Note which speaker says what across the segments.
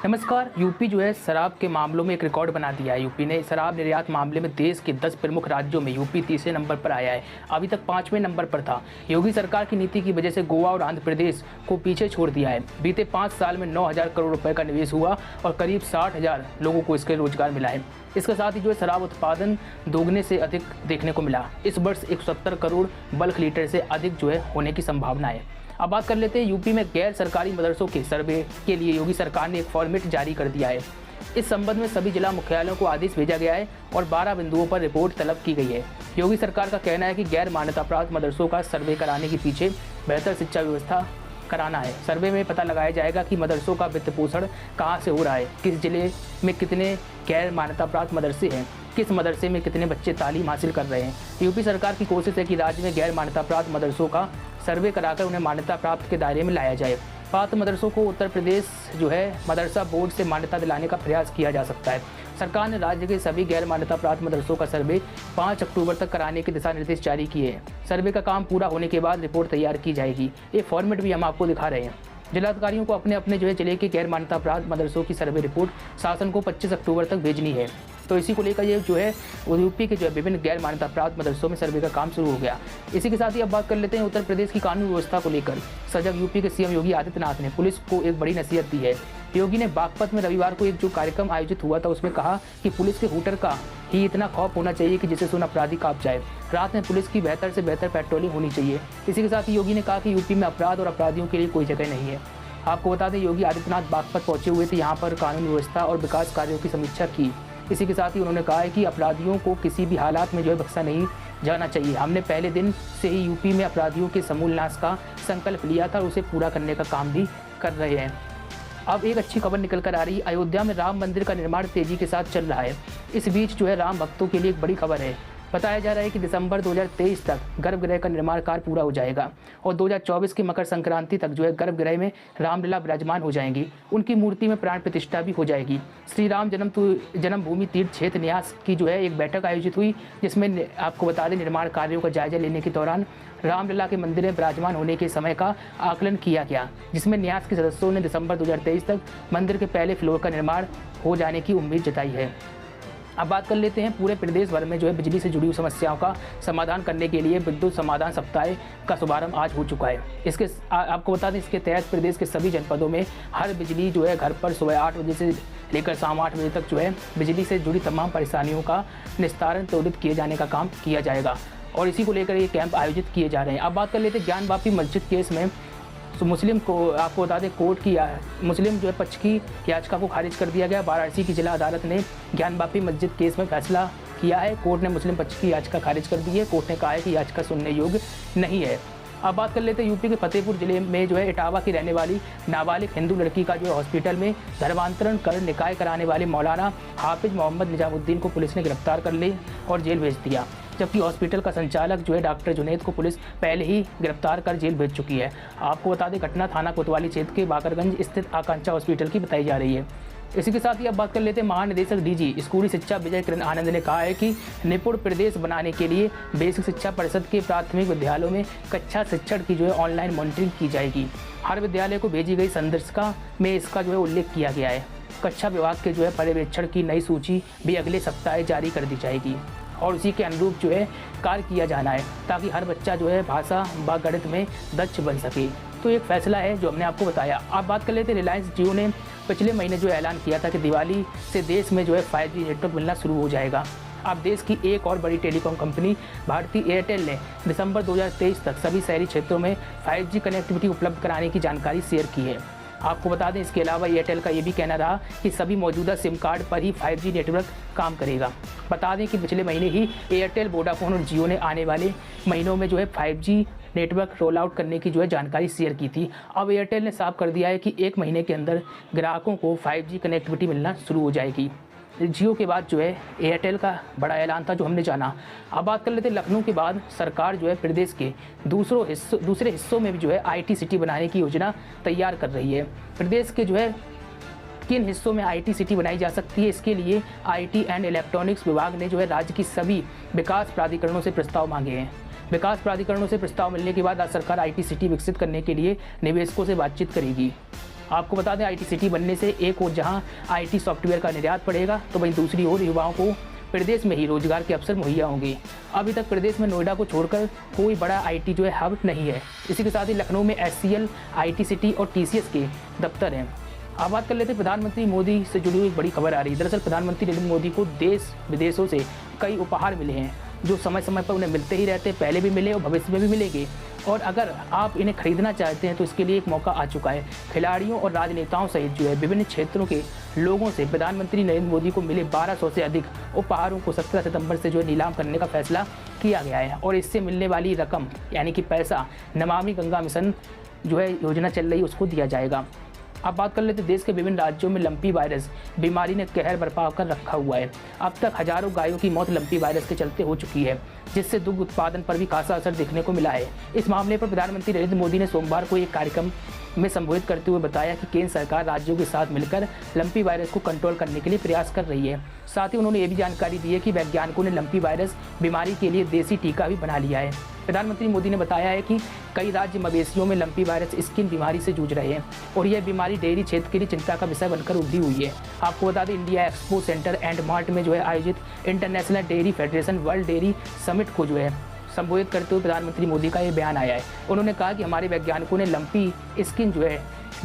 Speaker 1: नमस्कार। यूपी जो है शराब के मामलों में एक रिकॉर्ड बना दिया है। यूपी ने शराब निर्यात मामले में देश के 10 प्रमुख राज्यों में यूपी तीसरे नंबर पर आया है। अभी तक 5वें नंबर पर था। योगी सरकार की नीति की वजह से गोवा और आंध्र प्रदेश को पीछे छोड़ दिया है। बीते 5 साल में 9,000 करोड़ रुपए का निवेश हुआ और करीब 60,000 लोगों को इसके रोजगार मिला है। इसके साथ ही जो है शराब उत्पादन दोगुने से अधिक देखने को मिला। इस वर्ष 170 करोड़ बल्क लीटर से अधिक जो है होने की संभावना है। अब बात कर लेते हैं यूपी में गैर सरकारी मदरसों के सर्वे के लिए योगी सरकार ने एक फॉर्मेट जारी कर दिया है। इस संबंध में सभी जिला मुख्यालयों को आदेश भेजा गया है और 12 बिंदुओं पर रिपोर्ट तलब की गई है। योगी सरकार का कहना है कि गैर मान्यता प्राप्त मदरसों का सर्वे कराने के पीछे बेहतर शिक्षा व्यवस्था कराना है। सर्वे में पता लगाया जाएगा कि मदरसों का वित्त पोषण कहाँ से हो रहा है, किस जिले में कितने गैर मान्यता प्राप्त मदरसे हैं, किस मदरसे में कितने बच्चे तालीम हासिल कर रहे हैं। यूपी सरकार की कोशिश है कि राज्य में गैर मान्यता प्राप्त मदरसों का सर्वे कराकर उन्हें मान्यता प्राप्त के दायरे में लाया जाए। पात्र मदरसों को उत्तर प्रदेश जो है मदरसा बोर्ड से मान्यता दिलाने का प्रयास किया जा सकता है। सरकार ने राज्य के सभी गैर मान्यता प्राप्त मदरसों का सर्वे 5 अक्टूबर तक कराने के दिशा निर्देश जारी किए हैं। सर्वे का काम पूरा होने के बाद रिपोर्ट तैयार की जाएगी। ये फॉर्मेट भी हम आपको दिखा रहे हैं। जिलाधिकारियों को अपने अपने जो है जिले के गैर मान्यता प्राप्त मदरसों की सर्वे रिपोर्ट शासन को 25 अक्टूबर तक भेजनी है। तो इसी को लेकर ये जो है यूपी के जो है विभिन्न गैर मान्यता प्राप्त मदरसों में सर्वे का काम शुरू हो गया। इसी के साथ ही अब बात कर लेते हैं उत्तर प्रदेश की कानून व्यवस्था को लेकर। सजग यूपी के सीएम योगी आदित्यनाथ ने पुलिस को एक बड़ी नसीहत दी है। योगी ने बागपत में रविवार को एक जो कार्यक्रम आयोजित हुआ था उसमें कहा कि पुलिस के हूटर का ही इतना खौफ होना चाहिए कि जिसे सुन अपराधी कांप जाए। रात में पुलिस की बेहतर से बेहतर पेट्रोलिंग होनी चाहिए। इसी के साथ ही योगी ने कहा कि यूपी में अपराध और अपराधियों के लिए कोई जगह नहीं है। आपको बता दें योगी आदित्यनाथ बागपत पहुंचे हुए थे। यहाँ पर कानून व्यवस्था और विकास कार्यों की समीक्षा की। इसी के साथ ही उन्होंने कहा है कि अपराधियों को किसी भी हालात में जो है बख्शा नहीं जाना चाहिए। हमने पहले दिन से ही यूपी में अपराधियों के समूल नाश का संकल्प लिया था और उसे पूरा करने का काम भी कर रहे हैं। अब एक अच्छी खबर निकल कर आ रही है। अयोध्या में राम मंदिर का निर्माण तेजी के साथ चल रहा है। इस बीच जो है राम भक्तों के लिए एक बड़ी खबर है। बताया जा रहा है कि दिसंबर 2023 तक गर्भगृह का निर्माण कार्य पूरा हो जाएगा और 2024 की मकर संक्रांति तक जो है गर्भगृह में रामलला विराजमान हो जाएंगी। उनकी मूर्ति में प्राण प्रतिष्ठा भी हो जाएगी। श्री राम जन्मभूमि तीर्थ क्षेत्र न्यास की जो है एक बैठक आयोजित हुई, जिसमें आपको बता दें निर्माण कार्यों का जायजा लेने के दौरान रामलला के मंदिर में विराजमान होने के समय का आकलन किया गया, जिसमें न्यास के सदस्यों ने दिसंबर 2023 तक मंदिर के पहले फ्लोर का निर्माण हो जाने की उम्मीद जताई है। अब बात कर लेते हैं पूरे प्रदेश भर में जो है बिजली से जुड़ी हुई समस्याओं का समाधान करने के लिए विद्युत समाधान सप्ताह का शुभारंभ आज हो चुका है। इसके आपको बता दें इसके तहत प्रदेश के सभी जनपदों में हर बिजली जो है घर पर सुबह 8 बजे से लेकर शाम 8 बजे तक जो है बिजली से जुड़ी तमाम परेशानियों का निस्तारण त्वरित किए जाने का काम किया जाएगा और इसी को लेकर ये कैंप आयोजित किए जा रहे हैं। अब बात कर लेते हैं ज्ञान वापी मस्जिद केस में। तो मुस्लिम को आपको बता दें कोर्ट की मुस्लिम जो है पक्ष की याचिका को खारिज कर दिया गया। वाराणसी की जिला अदालत ने ज्ञान वापी मस्जिद केस में फैसला किया है। कोर्ट ने मुस्लिम पक्ष की याचिका खारिज कर दी है। कोर्ट ने कहा है कि याचिका सुनने योग्य नहीं है। अब बात कर लेते हैं यूपी के फतेहपुर जिले में जो है इटावा की रहने वाली नाबालिग हिंदू लड़की का जो है हॉस्पिटल में धर्मांतरण कर निकाय कराने वाले मौलाना हाफिज मोहम्मद निजामुद्दीन को पुलिस ने गिरफ्तार कर ली और जेल भेज दिया, जबकि हॉस्पिटल का संचालक जो है डॉक्टर जुनैद को पुलिस पहले ही गिरफ्तार कर जेल भेज चुकी है। आपको बता दें घटना थाना कोतवाली क्षेत्र के बाकरगंज स्थित आकांक्षा हॉस्पिटल की बताई जा रही है। इसी के साथ ही अब बात कर लेते हैं महानिदेशक डीजी स्कूली शिक्षा विजय किरण आनंद ने कहा है कि निपुण प्रदेश बनाने के लिए बेसिक शिक्षा परिषद के प्राथमिक विद्यालयों में कक्षा शिक्षण की जो है ऑनलाइन मॉनिटरिंग की जाएगी। हर विद्यालय को भेजी गई संदर्शिका में इसका जो है उल्लेख किया गया है। कक्षा विभाग के जो है पर्यवेक्षण की नई सूची भी अगले सप्ताह जारी कर दी जाएगी और उसी के अनुरूप जो है कार्य किया जाना है ताकि हर बच्चा जो है भाषा व गणित में दक्ष बन सके। तो एक फैसला है जो हमने आपको बताया। अब बात कर लेते हैं रिलायंस जियो ने पिछले महीने जो ऐलान किया था कि दिवाली से देश में जो है 5G नेटवर्क मिलना शुरू हो जाएगा। अब देश की एक और बड़ी टेलीकॉम कंपनी भारती एयरटेल ने दिसंबर 2023 तक सभी शहरी क्षेत्रों में 5G कनेक्टिविटी उपलब्ध कराने की जानकारी शेयर की है। आपको बता दें इसके अलावा एयरटेल का ये भी कहना रहा कि सभी मौजूदा सिम कार्ड पर ही 5G नेटवर्क काम करेगा। बता दें कि पिछले महीने ही एयरटेल, वोडाफोन और जियो ने आने वाले महीनों में जो है 5G नेटवर्क रोल आउट करने की जो है जानकारी शेयर की थी। अब एयरटेल ने साफ कर दिया है कि 1 महीने के अंदर ग्राहकों को 5G कनेक्टिविटी मिलना शुरू हो जाएगी। जियो के बाद जो है एयरटेल का बड़ा ऐलान था जो हमने जाना। अब बात कर लेते हैं लखनऊ के बाद सरकार जो है प्रदेश के दूसरे हिस्सों में भी जो है IT सिटी बनाने की योजना तैयार कर रही है। प्रदेश के जो है किन हिस्सों में IT सिटी बनाई जा सकती है, इसके लिए IT एंड इलेक्ट्रॉनिक्स विभाग ने जो है राज्य की सभी विकास प्राधिकरणों से प्रस्ताव मांगे हैं। विकास प्राधिकरणों से प्रस्ताव मिलने के बाद आज सरकार IT सिटी विकसित करने के लिए निवेशकों से बातचीत करेगी। आपको बता दें IT सिटी बनने से एक ओर जहां IT सॉफ्टवेयर का निर्यात बढ़ेगा तो वहीं दूसरी ओर युवाओं को प्रदेश में ही रोजगार के अवसर मुहैया होंगे। अभी तक प्रदेश में नोएडा को छोड़कर कोई बड़ा IT हब नहीं है। इसी के साथ ही लखनऊ में SCL, IT सिटी और TCS के दफ्तर हैं। अब बात कर लेते हैं प्रधानमंत्री मोदी से जुड़ी हुई एक बड़ी खबर आ रही है। दरअसल प्रधानमंत्री नरेंद्र मोदी को देश विदेशों से कई उपहार मिले हैं जो समय समय पर उन्हें मिलते ही रहते हैं, पहले भी मिले और भविष्य में भी मिलेंगे। और अगर आप इन्हें खरीदना चाहते हैं तो इसके लिए एक मौका आ चुका है। खिलाड़ियों और राजनेताओं सहित विभिन्न क्षेत्रों के लोगों से प्रधानमंत्री नरेंद्र मोदी को मिले 1200 से अधिक उपहारों को 17 सितंबर से नीलाम करने का फैसला किया गया है। और इससे मिलने वाली रकम यानी कि पैसा नमामि गंगा मिशन योजना चल रही है उसको दिया जाएगा। अब बात कर लेते हैं देश के विभिन्न राज्यों में लंपी वायरस बीमारी ने कहर बरपा कर रखा हुआ है। अब तक हजारों गायों की मौत लंपी वायरस के चलते हो चुकी है, जिससे दुग्ध उत्पादन पर भी खासा असर देखने को मिला है। इस मामले पर प्रधानमंत्री नरेंद्र मोदी ने सोमवार को एक कार्यक्रम में संबोधित करते हुए बताया कि केंद्र सरकार राज्यों के साथ मिलकर लंपी वायरस को कंट्रोल करने के लिए प्रयास कर रही है। साथ ही उन्होंने ये भी जानकारी दी है कि वैज्ञानिकों ने लंपी वायरस बीमारी के लिए देसी टीका भी बना लिया है। प्रधानमंत्री मोदी ने बताया है कि कई राज्य मवेशियों में लंपी वायरस स्किन बीमारी से जूझ रहे हैं और यह बीमारी डेयरी क्षेत्र के लिए चिंता का विषय बनकर उभरी हुई है। आपको बता दें India expo centre and mart में आयोजित international dairy federation world dairy summit को संबोधित करते हुए प्रधानमंत्री मोदी का ये बयान आया है। उन्होंने कहा कि हमारे वैज्ञानिकों ने लंपी स्किन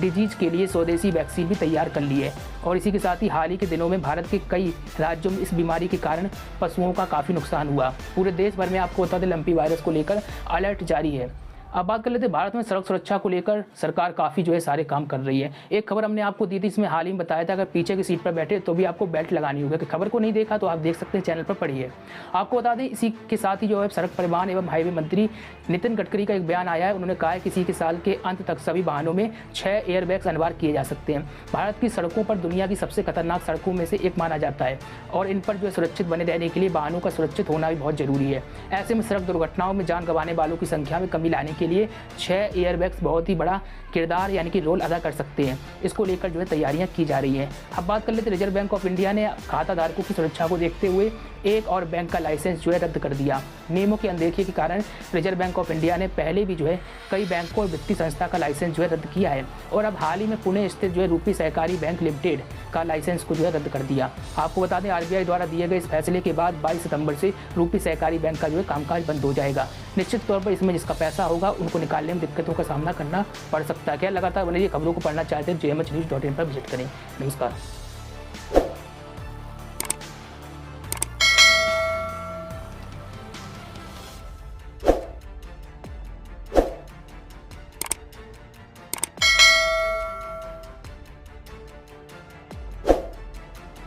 Speaker 1: डिजीज के लिए स्वदेशी वैक्सीन भी तैयार कर ली है। और इसी के साथ ही हाल ही के दिनों में भारत के कई राज्यों में इस बीमारी के कारण पशुओं का काफ़ी नुकसान हुआ। पूरे देश भर में आपको बता दें लंपी वायरस को लेकर अलर्ट जारी है। अब बात कर लेते हैं भारत में सड़क सुरक्षा को लेकर सरकार काफ़ी सारे काम कर रही है। एक खबर हमने आपको दी थी, इसमें हाल ही में बताया था अगर पीछे की सीट पर बैठे तो भी आपको बेल्ट लगानी होगी। कि खबर को नहीं देखा तो आप देख सकते हैं, चैनल पर पढ़िए। आपको बता दें इसी के साथ ही सड़क परिवहन एवं हाईवे मंत्री नितिन गडकरी का एक बयान आया है। उन्होंने कहा है किसी के साल के अंत तक सभी वाहनों में 6 एयरबैग्स अनिवार्य किए जा सकते हैं। भारत की सड़कों पर दुनिया की सबसे खतरनाक सड़कों में से एक माना जाता है और इन पर सुरक्षित बने रहने के लिए वाहनों का सुरक्षित होना भी बहुत जरूरी है। ऐसे में सड़क दुर्घटनाओं में जान गंवाने वालों की संख्या में कमी लाने के लिए 6 एयरबैग्स बहुत ही बड़ा किरदार यानी कि रोल अदा कर सकते हैं। इसको लेकर तैयारियां की जा रही हैं। अब बात कर लेते रिजर्व बैंक ऑफ इंडिया ने खाता धारकों की सुरक्षा को देखते हुए एक और बैंक का लाइसेंस रद्द कर दिया। नियमों की अनदेखी के कारण रिजर्व बैंक ऑफ इंडिया ने पहले भी कई बैंकों और वित्तीय संस्था का लाइसेंस रद्द किया है और अब हाल ही में पुणे स्थित रूपी सहकारी बैंक लिमिटेड का लाइसेंस को रद्द कर दिया। आपको बता दें RBI द्वारा दिए गए इस फैसले के बाद 22 सितंबर से रूपी सहकारी बैंक का कामकाज बंद हो जाएगा। निश्चित तौर पर इसमें जिसका पैसा होगा उनको निकालने में दिक्कतों का सामना करना पड़ सकता है। क्या लगातार बने खबरों को पढ़ना चाहते हैं JMHnews.in पर विजिट करें। नमस्कार।